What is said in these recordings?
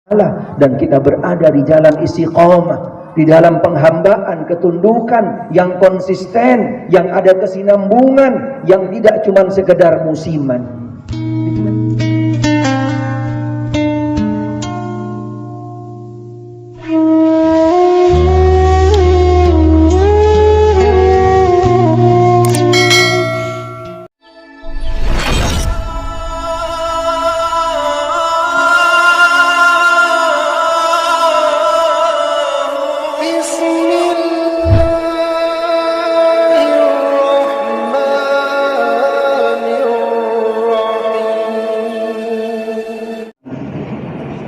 dan kita berada di jalan istiqamah, di dalam penghambaan, ketundukan yang konsisten, yang ada kesinambungan, yang tidak cuma sekedar musiman.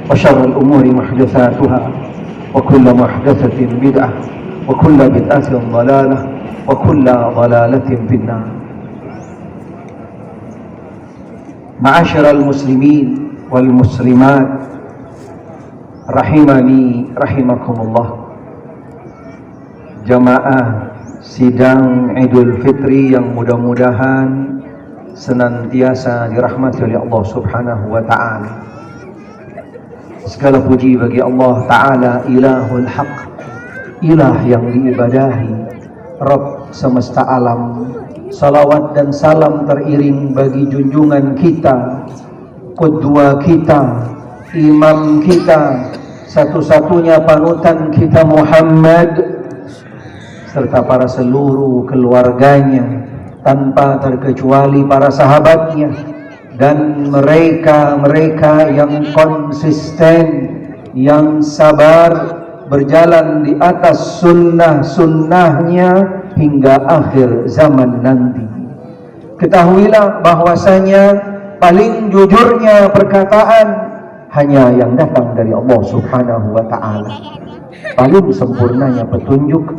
وشر الأمور محدثاتها وكل محدثة بدعة وكل بدعة ضلالة وكل ضلالة في النار. معاشر المسلمين والمسلمات rahimani rahimakumullah. Jamaah sidang Idul Fitri yang mudah-mudahan senantiasa dirahmati oleh Allah Subhanahu wa taala. Segala puji bagi Allah Ta'ala, ilahul haq, ilah yang diibadahi, Rabb semesta alam. Salawat dan salam teriring bagi junjungan kita, qudwa kita, imam kita, satu-satunya panutan kita Muhammad, serta para seluruh keluarganya tanpa terkecuali para sahabatnya dan mereka-mereka yang konsisten, yang sabar berjalan di atas sunnah-sunnahnya hingga akhir zaman nanti. Ketahuilah bahwasanya paling jujurnya perkataan hanya yang datang dari Allah Subhanahu wa ta'ala. Paling sempurnanya petunjuk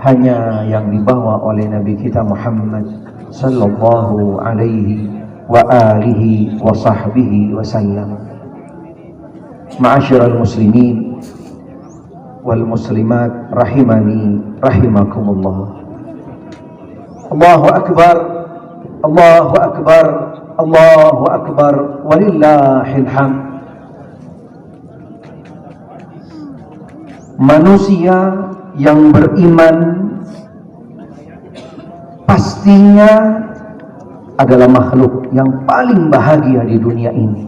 hanya yang dibawa oleh Nabi kita Muhammad sallallahu alaihi wa alihi wa sahbihi wa sallam. Ma'asyiral muslimin wal muslimat rahimani rahimakumullah. Allahu akbar, Allahu akbar, Allahu akbar, walillahil hamd. Manusia yang beriman pastinya adalah makhluk yang paling bahagia di dunia ini.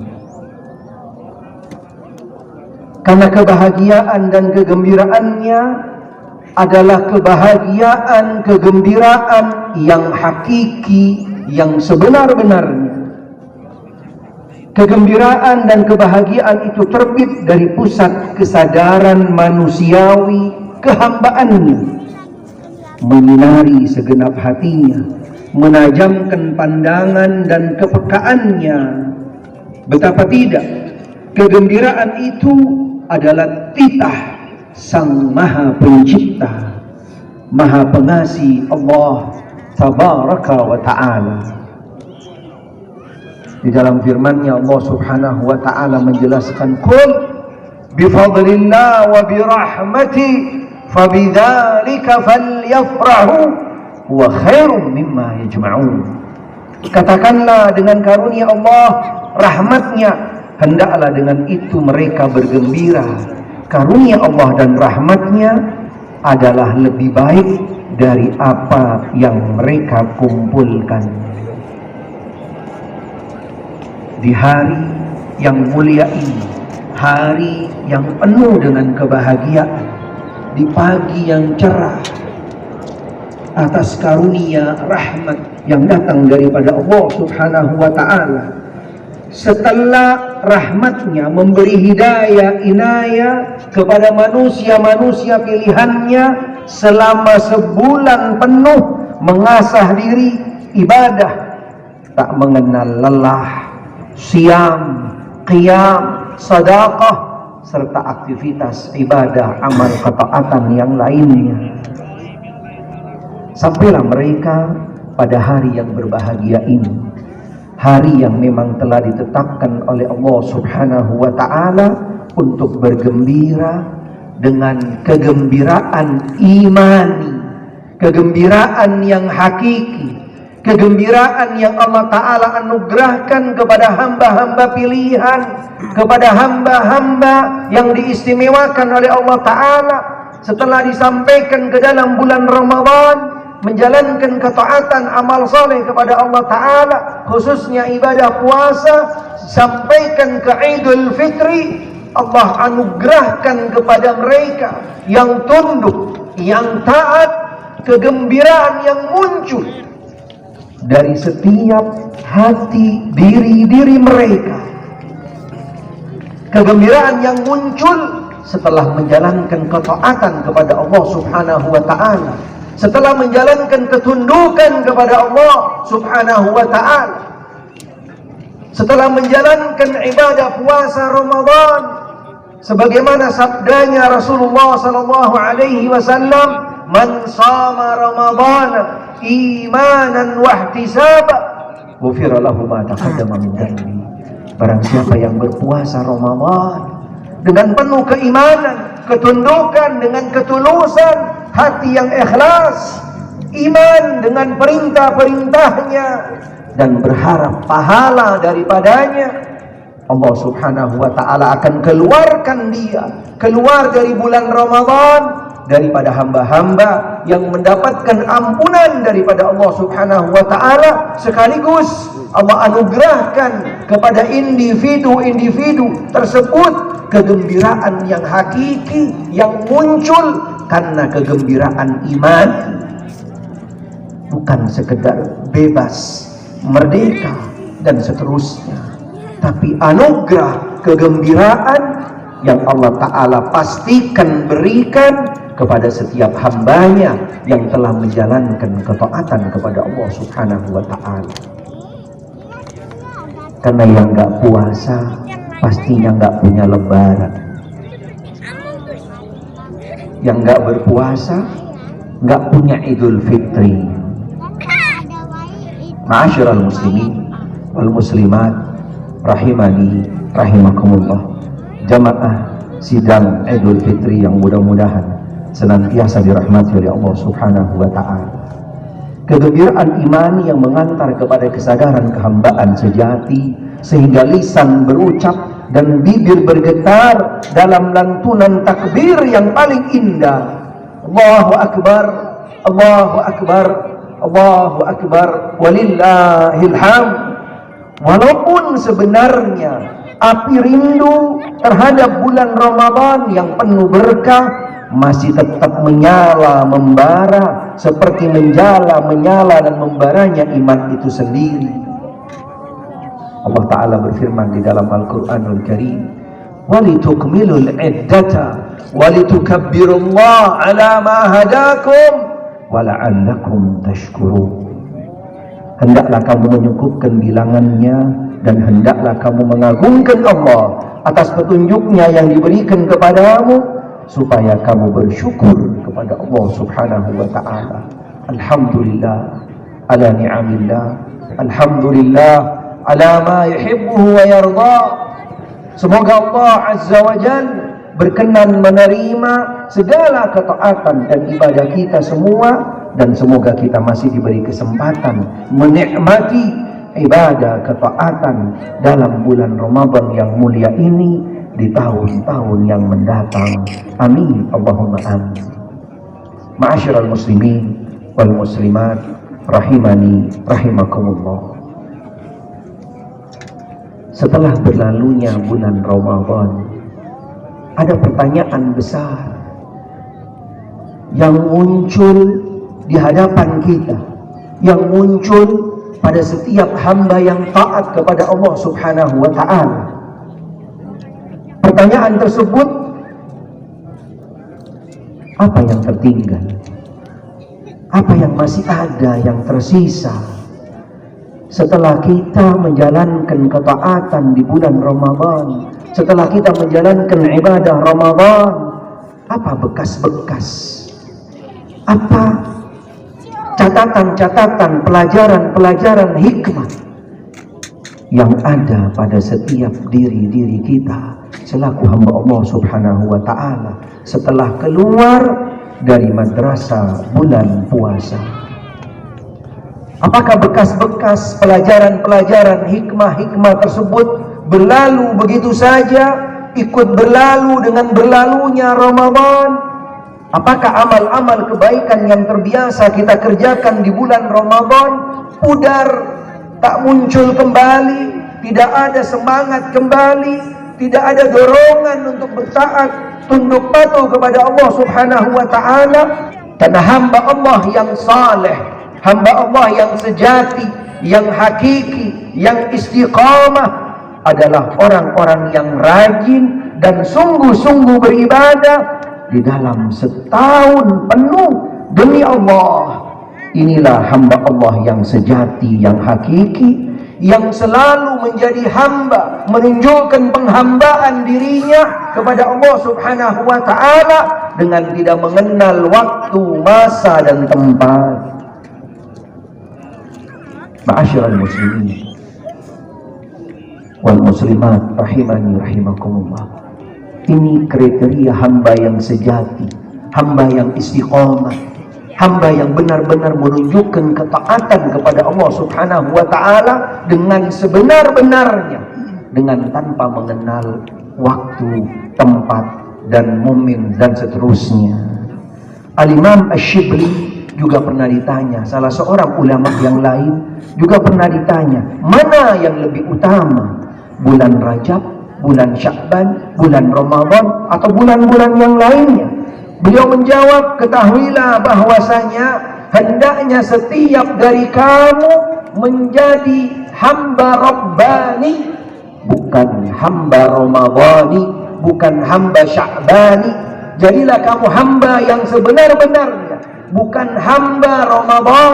Karena kebahagiaan dan kegembiraannya adalah kebahagiaan, kegembiraan yang hakiki, yang sebenar-benarnya. Kegembiraan dan kebahagiaan itu terbit dari pusat kesadaran manusiawi kehambaannya, menyinari segenap hatinya, menajamkan pandangan dan kepekaannya. Betapa tidak, kegembiraan itu adalah titah Sang Maha Pencipta, Maha Pengasih Allah Tabaraka wa Ta'ala. Di dalam firman-Nya Allah Subhanahu wa Ta'ala menjelaskan, "Qul bifadlillah wa birahmati fabidzalika falyafrahu wa khairum mimma yajma'un." Katakanlah, dengan karunia Allah, rahmatnya, hendaklah dengan itu mereka bergembira. Karunia Allah dan rahmatnya adalah lebih baik dari apa yang mereka kumpulkan. Di hari yang mulia ini, hari yang penuh dengan kebahagiaan, di pagi yang cerah, atas karunia rahmat yang datang daripada Allah Subhanahu wa ta'ala, setelah rahmatnya memberi hidayah, inayah kepada manusia-manusia pilihannya selama sebulan penuh mengasah diri ibadah, tak mengenal lelah, siam, qiyam, sedekah, serta aktivitas ibadah, amal ketaatan yang lainnya. Sampailah mereka pada hari yang berbahagia ini, hari yang memang telah ditetapkan oleh Allah Subhanahu wa ta'ala untuk bergembira dengan kegembiraan imani, kegembiraan yang hakiki, kegembiraan yang Allah Ta'ala anugerahkan kepada hamba-hamba pilihan, kepada hamba-hamba yang diistimewakan oleh Allah Ta'ala setelah disampaikan ke dalam bulan Ramadan, menjalankan ketaatan amal soleh kepada Allah Ta'ala, khususnya ibadah puasa, sampaikan ke Idul Fitri. Allah anugerahkan kepada mereka yang tunduk, yang taat, kegembiraan yang muncul dari setiap hati diri-diri mereka. Kegembiraan yang muncul setelah menjalankan ketaatan kepada Allah Subhanahu wa Ta'ala, setelah menjalankan ketundukan kepada Allah Subhanahu wa Ta'ala, setelah menjalankan ibadah puasa Ramadan sebagaimana sabdanya Rasulullah sallallahu alaihi wasallam, "Man shama Ramadhana imanan wa ihtisaban, ghufira lahu ma taqaddama min dhanbi." Barang siapa yang berpuasa Ramadan dengan penuh keimanan, ketundukan, dengan ketulusan, hati yang ikhlas, iman dengan perintah-perintahnya dan berharap pahala daripadanya, Allah Subhanahu wa Ta'ala akan keluarkan dia keluar dari bulan Ramadan daripada hamba-hamba yang mendapatkan ampunan daripada Allah Subhanahu wa Ta'ala, sekaligus Allah anugerahkan kepada individu-individu tersebut kegembiraan yang hakiki yang muncul karena kegembiraan iman, bukan sekedar bebas, merdeka dan seterusnya, tapi anugerah kegembiraan yang Allah Ta'ala pastikan berikan kepada setiap hambanya yang telah menjalankan ketaatan kepada Allah Subhanahu wa Ta'ala. Karena yang gak puasa pastinya gak punya lebaran, yang gak berpuasa gak punya Idul Fitri. Ma'asyiral muslimin wal muslimat rahimani rahimakumullah, jamaah sidang Idul Fitri yang mudah-mudahan senantiasa dirahmati oleh Allah Subhanahu wa Ta'ala. Kegembiraan iman yang mengantar kepada kesadaran kehambaan sejati sehingga lisan berucap dan bibir bergetar dalam lantunan takbir yang paling indah, Allahu Akbar, Allahu Akbar, Allahu Akbar, walillahil hamd. Walaupun sebenarnya api rindu terhadap bulan Ramadan yang penuh berkah masih tetap menyala, membara, seperti menyala dan membaranya iman itu sendiri. Allah Ta'ala berfirman di dalam Al-Quranul Karim, "Walitukmilul iddata walitukabbirullaha ala ma hadakum wala'allakum tashkurun." Hendaklah kamu menyukupkan bilangannya dan hendaklah kamu mengagungkan Allah atas petunjuknya yang diberikan kepadamu supaya kamu bersyukur kepada Allah Subhanahu wa Ta'ala. Alhamdulillah ala ni'amillah, alhamdulillah ala ma yuhibbuhu wa yarda. Semoga Allah Azza wa Jalla berkenan menerima segala ketaatan dan ibadah kita semua, dan semoga kita masih diberi kesempatan menikmati ibadah ketaatan dalam bulan Ramadan yang mulia ini di tahun-tahun yang mendatang. Amin Allahumma amin. Ma'asyiral muslimin wal muslimat rahimani rahimakumullah. Setelah berlalunya bulan Ramadan, ada pertanyaan besar yang muncul di hadapan kita, yang muncul pada setiap hamba yang taat kepada Allah Subhanahu wa Ta'ala. Pertanyaan tersebut, apa yang tertinggal? Apa yang masih ada, yang tersisa setelah kita menjalankan ketaatan di bulan Ramadan, setelah kita menjalankan ibadah Ramadan? Apa bekas-bekas? Apa catatan-catatan, pelajaran-pelajaran hikmah yang ada pada setiap diri-diri kita selaku hamba Allah Subhanahu wa Ta'ala setelah keluar dari madrasah bulan puasa? Apakah bekas-bekas pelajaran-pelajaran hikmah-hikmah tersebut berlalu begitu saja, ikut berlalu dengan berlalunya Ramadan? Apakah amal-amal kebaikan yang terbiasa kita kerjakan di bulan Ramadan pudar, tak muncul kembali, tidak ada semangat kembali, tidak ada dorongan untuk bertaat, tunduk patuh kepada Allah Subhanahu wa taala? Karena hamba Allah yang saleh, hamba Allah yang sejati, yang hakiki, yang istiqamah adalah orang-orang yang rajin dan sungguh-sungguh beribadah di dalam setahun penuh demi Allah. Inilah hamba Allah yang sejati, yang hakiki, yang selalu menjadi hamba, menunjukkan penghambaan dirinya kepada Allah Subhanahu wa taala dengan tidak mengenal waktu, masa dan tempat. Ma'asyiral muslimin wal muslimat rahimani rahimakumullah. Ini kriteria hamba yang sejati, hamba yang istiqamah, hamba yang benar-benar menunjukkan ketaatan kepada Allah Subhanahu wa taala dengan sebenar-benarnya, dengan tanpa mengenal waktu, tempat dan momen dan seterusnya. Al-Imam Asy-Syibli juga pernah ditanya, salah seorang ulama yang lain juga pernah ditanya, mana yang lebih utama, bulan Rajab, bulan Sya'ban, bulan Ramadan atau bulan-bulan yang lainnya? Beliau menjawab, ketahuilah bahwasanya hendaknya setiap dari kamu menjadi hamba Rabbani, bukan hamba Ramadhani, bukan hamba Sya'bani. Jadilah kamu hamba yang sebenar-benarnya, bukan hamba Ramadan,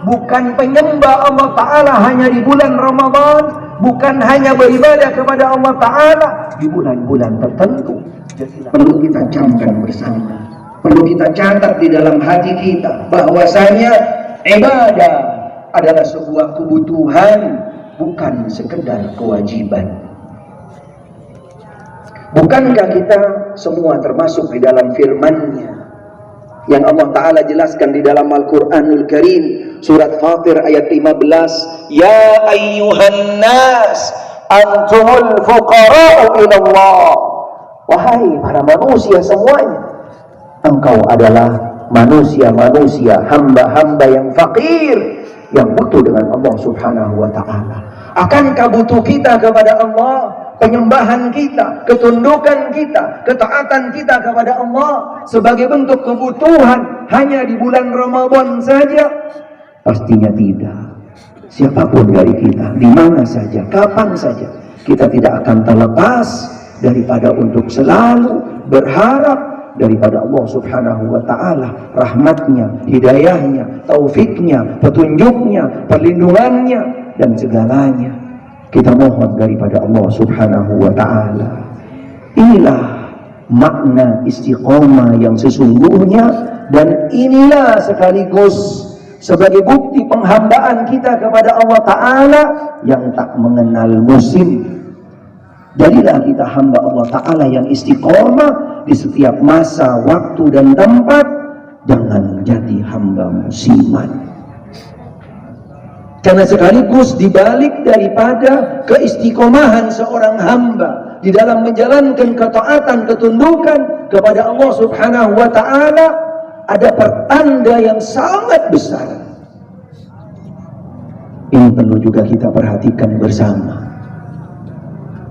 bukan penyembah Allah Ta'ala hanya di bulan Ramadan, bukan hanya beribadah kepada Allah Ta'ala di bulan-bulan tertentu. Perlu kita camkan bersama, perlu kita catat di dalam hati kita bahwasanya ibadah adalah sebuah kebutuhan, bukan sekedar kewajiban. Bukankah kita semua termasuk di dalam firman-Nya yang Allah Ta'ala jelaskan di dalam Al-Quranul Karim, surat Fatir ayat 15, ya ayyuhan nas antumul fuqara'u ilallah. Wahai para manusia semuanya, engkau adalah manusia-manusia, hamba-hamba yang fakir, yang butuh dengan Allah Subhanahu wa ta'ala. Akankah butuh kita kepada Allah, penyembahan kita, ketundukan kita, ketaatan kita kepada Allah sebagai bentuk kebutuhan hanya di bulan Ramadan saja? Pastinya tidak. Siapapun dari kita, di mana saja, kapan saja, kita tidak akan terlepas daripada untuk selalu berharap daripada Allah Subhanahu wa ta'ala, rahmatnya, hidayahnya, taufiknya, petunjuknya, perlindungannya dan segalanya. Kita mohon daripada Allah Subhanahu wa ta'ala. Inilah makna istiqomah yang sesungguhnya, dan inilah sekaligus sebagai bukti penghambaan kita kepada Allah Ta'ala yang tak mengenal musim. Jadilah kita hamba Allah Ta'ala yang istiqomah di setiap masa, waktu dan tempat. Jangan jadi hamba musiman. Karena sekaligus dibalik daripada keistiqomahan seorang hamba di dalam menjalankan ketaatan, ketundukan kepada Allah Subhanahu wa ta'ala, ada pertanda yang sangat besar. Ini perlu juga kita perhatikan bersama.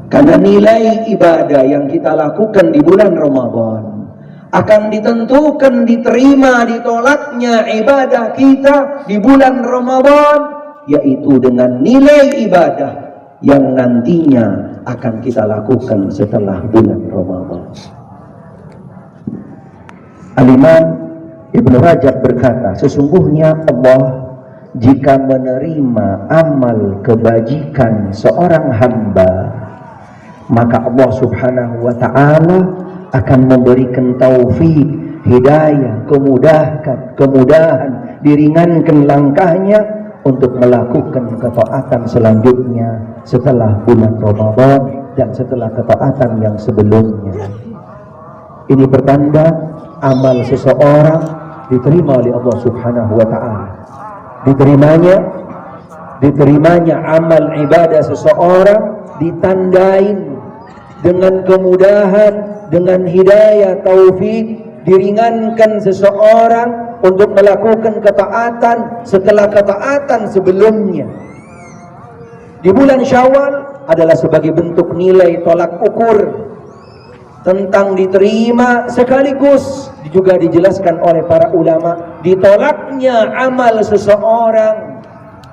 Karena nilai ibadah yang kita lakukan di bulan Ramadan akan ditentukan diterima ditolaknya ibadah kita di bulan Ramadan, yaitu dengan nilai ibadah yang nantinya akan kita lakukan setelah bulan Ramadan. Al-Imam Ibnu Rajab berkata, sesungguhnya Allah jika menerima amal kebajikan seorang hamba, maka Allah Subhanahu wa ta'ala akan memberikan taufik, hidayah, kemudahan, diringankan langkahnya untuk melakukan ketaatan selanjutnya setelah bulan Ramadan dan setelah ketaatan yang sebelumnya. Ini pertanda amal seseorang diterima oleh Allah Subhanahu wa ta'ala. Diterimanya amal ibadah seseorang ditandain dengan kemudahan, dengan hidayah taufik, diringankan seseorang untuk melakukan ketaatan setelah ketaatan sebelumnya. Di bulan Syawal adalah sebagai bentuk nilai tolak ukur tentang diterima, sekaligus juga dijelaskan oleh para ulama ditolaknya amal seseorang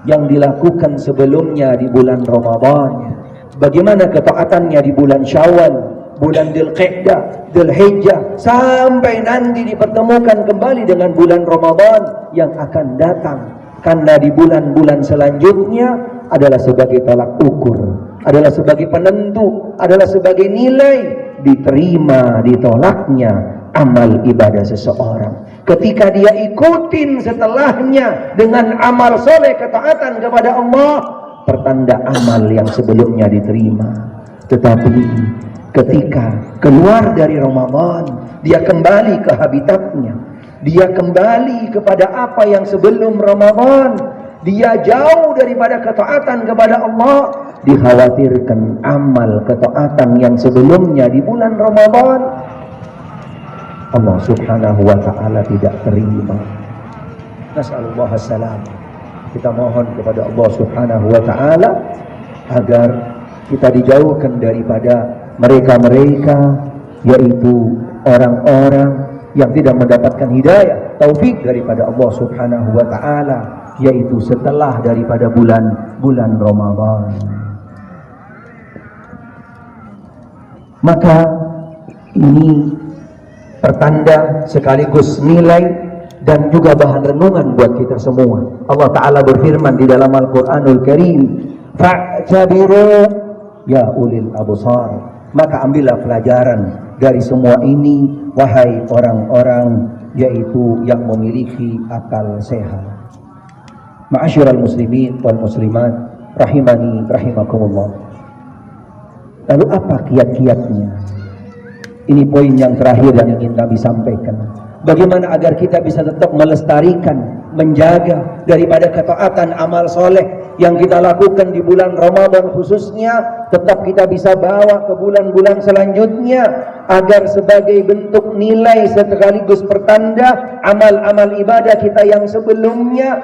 yang dilakukan sebelumnya di bulan Ramadan. Bagaimana ketaatannya di bulan Syawal, bulan Dzulqa'dah, Dzulhijjah, sampai nanti dipertemukan kembali dengan bulan Ramadan yang akan datang. Karena di bulan-bulan selanjutnya adalah sebagai tolak ukur, adalah sebagai penentu, adalah sebagai nilai diterima ditolaknya amal ibadah seseorang. Ketika dia ikutin setelahnya dengan amal soleh ketaatan kepada Allah, pertanda amal yang sebelumnya diterima. Tetapi ketika keluar dari Ramadan, dia kembali ke habitatnya, dia kembali kepada apa yang sebelum Ramadan, dia jauh daripada ketaatan kepada Allah, dikhawatirkan amal ketaatan yang sebelumnya di bulan Ramadan Allah subhanahu wa ta'ala tidak terima. Nas'alullah as-salam. Kita mohon kepada Allah subhanahu wa ta'ala agar kita dijauhkan daripada mereka-mereka, yaitu orang-orang yang tidak mendapatkan hidayah taufik daripada Allah subhanahu wa ta'ala, yaitu setelah daripada bulan Ramadan. Maka ini pertanda sekaligus nilai dan juga bahan renungan buat kita semua. Allah Ta'ala berfirman di dalam Al-Quranul Karim, fa'tabiru ya ulil absar. Maka ambillah pelajaran dari semua ini, wahai orang-orang yaitu yang memiliki akal sehat. Ma'asyiral muslimin wal muslimat rahimani rahimakumullah. Lalu apa kiat-kiatnya? Ini poin yang terakhir yang ingin kami sampaikan. Bagaimana agar kita bisa tetap melestarikan, menjaga daripada ketaatan amal soleh yang kita lakukan di bulan Ramadan khususnya, tetap kita bisa bawa ke bulan-bulan selanjutnya, agar sebagai bentuk nilai sekaligus pertanda amal-amal ibadah kita yang sebelumnya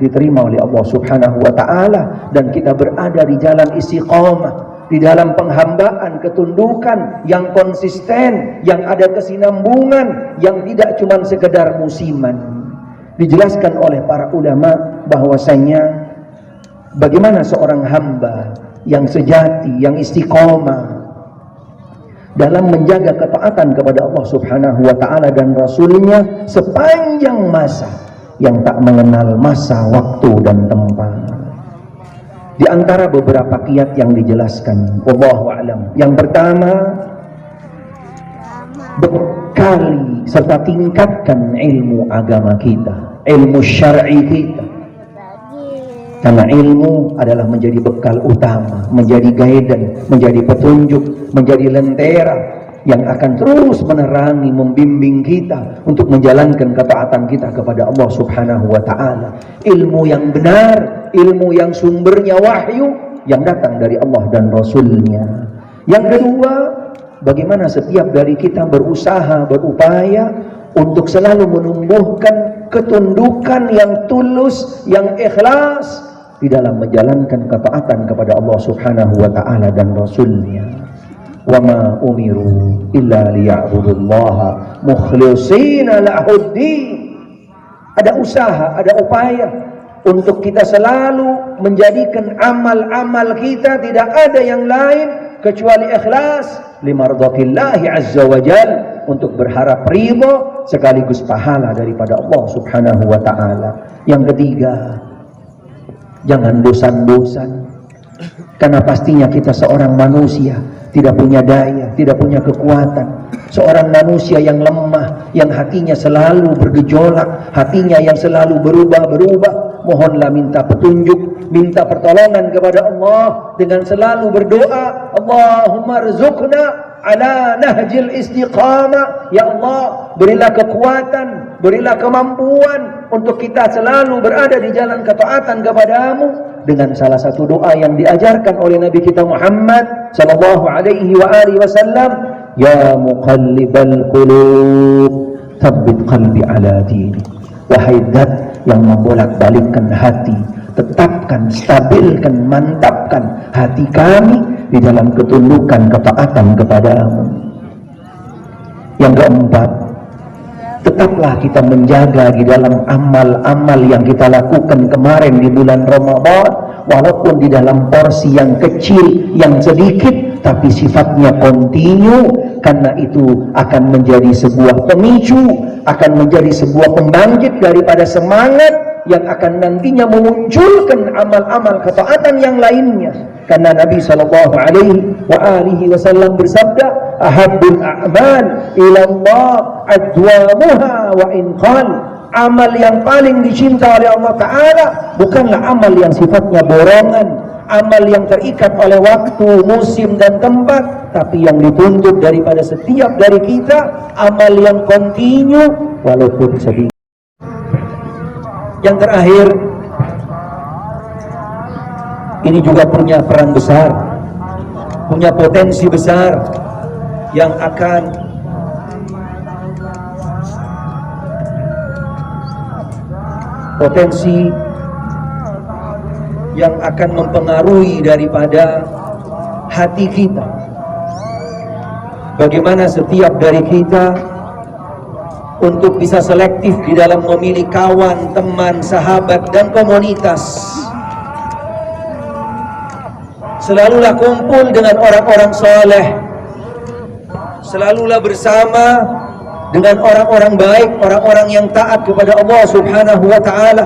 diterima oleh Allah subhanahu wa ta'ala, dan kita berada di jalan istiqamah, di dalam penghambaan, ketundukan yang konsisten, yang ada kesinambungan, yang tidak cuma sekedar musiman. Dijelaskan oleh para ulama bahwasanya bagaimana seorang hamba yang sejati, yang istiqomah dalam menjaga ketaatan kepada Allah subhanahu wa ta'ala dan Rasulnya sepanjang masa, yang tak mengenal masa, waktu dan tempat. Di antara beberapa kiat yang dijelaskan, wallahu a'lam. Yang pertama, bekali serta tingkatkan ilmu agama kita, ilmu syar'i kita. Karena ilmu adalah menjadi bekal utama, menjadi guidance, menjadi petunjuk, menjadi lentera yang akan terus menerangi, membimbing kita untuk menjalankan ketaatan kita kepada Allah subhanahu wa ta'ala. Ilmu yang benar, ilmu yang sumbernya wahyu yang datang dari Allah dan Rasulnya. Yang kedua, bagaimana setiap dari kita berusaha, berupaya untuk selalu menumbuhkan ketundukan yang tulus, yang ikhlas di dalam menjalankan ketaatan kepada Allah subhanahu wa ta'ala dan Rasulnya. Wa ma umiru illa liya'budullaha mukhlishina lahuddin. Ada usaha, ada upaya untuk kita selalu menjadikan amal-amal kita tidak ada yang lain kecuali ikhlas limardatillahi azza wa jal, untuk berharap ridha sekaligus pahala daripada Allah subhanahu wa ta'ala. Yang ketiga, jangan bosan-bosan, karena pastinya kita seorang manusia tidak punya daya, tidak punya kekuatan. Seorang manusia yang lemah, yang hatinya selalu bergejolak, hatinya yang selalu berubah-berubah. Mohonlah minta petunjuk, minta pertolongan kepada Allah dengan selalu berdoa, Allahumma rzuqna ala nahjil istiqamah. Ya Allah, berilah kekuatan, berilah kemampuan untuk kita selalu berada di jalan ketaatan kepadamu, dengan salah satu doa yang diajarkan oleh Nabi kita Muhammad sallallahu alaihi wa alihi wasallam, ya muqallibal qulub tsabbit qalbi ala dinik. Wahai zat yang membolak-balikkan hati, tetapkan, stabilkan, mantapkan hati kami di dalam ketundukan ketaatan kepadamu. Yang keempat, tetaplah kita menjaga di dalam amal-amal yang kita lakukan kemarin di bulan Ramadan, walaupun di dalam porsi yang kecil, yang sedikit, tapi sifatnya kontinu, karena itu akan menjadi sebuah pemicu, akan menjadi sebuah pembangkit daripada semangat yang akan nantinya memunculkan amal-amal ketaatan yang lainnya. Karena Nabi SAW bersabda, ahabbul a'mal ilallah adwamuha wa in qal. Amal yang paling dicinta oleh Allah Ta'ala bukanlah amal yang sifatnya borongan, amal yang terikat oleh waktu, musim dan tempat, tapi yang dituntut daripada setiap dari kita amal yang kontinu walaupun sedikit. Yang terakhir, ini juga punya peran besar, punya potensi besar yang akan mempengaruhi daripada hati kita. Bagaimana setiap dari kita untuk bisa selektif di dalam memilih kawan, teman, sahabat, dan komunitas. Selalulah kumpul dengan orang-orang soleh, selalulah bersama dengan orang-orang baik, orang-orang yang taat kepada Allah Subhanahu wa Ta'ala.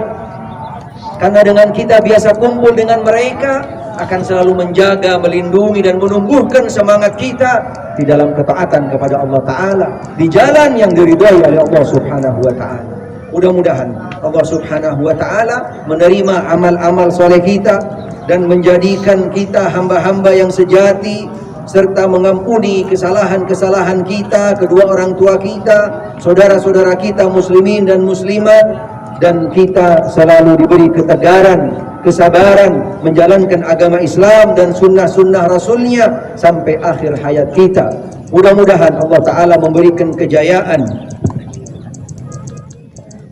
Karena dengan kita biasa kumpul dengan mereka, akan selalu menjaga, melindungi, dan menumbuhkan semangat kita di dalam ketaatan kepada Allah Ta'ala, di jalan yang diridhai oleh Allah Subhanahu wa Ta'ala. Mudah-mudahan Allah Subhanahu wa Ta'ala menerima amal-amal soleh kita dan menjadikan kita hamba-hamba yang sejati, serta mengampuni kesalahan-kesalahan kita, kedua orang tua kita, saudara-saudara kita muslimin dan muslimat, dan kita selalu diberi ketegaran, kesabaran menjalankan agama Islam dan sunnah-sunnah Rasulnya sampai akhir hayat kita. Mudah-mudahan Allah Ta'ala memberikan kejayaan,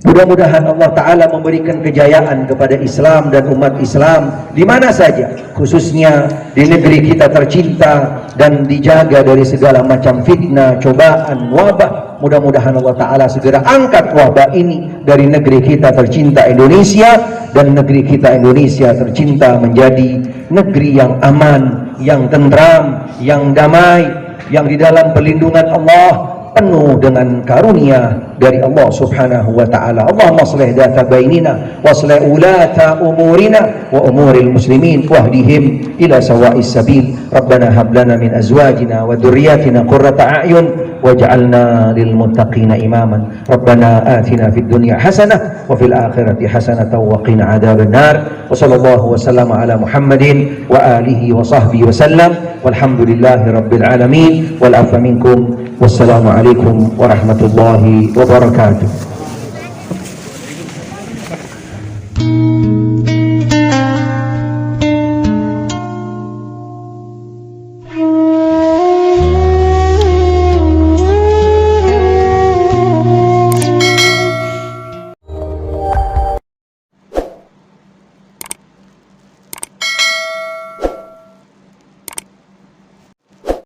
mudah-mudahan Allah Ta'ala memberikan kejayaan kepada Islam dan umat Islam di mana saja, khususnya di negeri kita tercinta, dan dijaga dari segala macam fitnah, cobaan, wabah. Mudah-mudahan Allah Ta'ala segera angkat wabah ini dari negeri kita tercinta Indonesia, dan negeri kita Indonesia tercinta menjadi negeri yang aman, yang tentram, yang damai, yang di dalam perlindungan Allah, penuh dengan karunia dari Allah Subhanahu wa Ta'ala. Allahumma aslih data bainina wa aslih ulata umurina wa umuril muslimin wahdihim ila sawa'is sabil. Rabbana hab lana min azwajina wa dhurriyyatina qurrata a'yun waj'alna lil muttaqina imaman. Rabbana atina fid dunya hasanah wa fil akhirati hasanatan wa qina adzaban nar. Wa sallallahu wa sallama ala Muhammadin wa alihi wa sahbihi wa sallam. Walhamdulillahi rabbil alamin wal afa minkum. Wassalamu alaikum warahmatullahi wabarakatuh.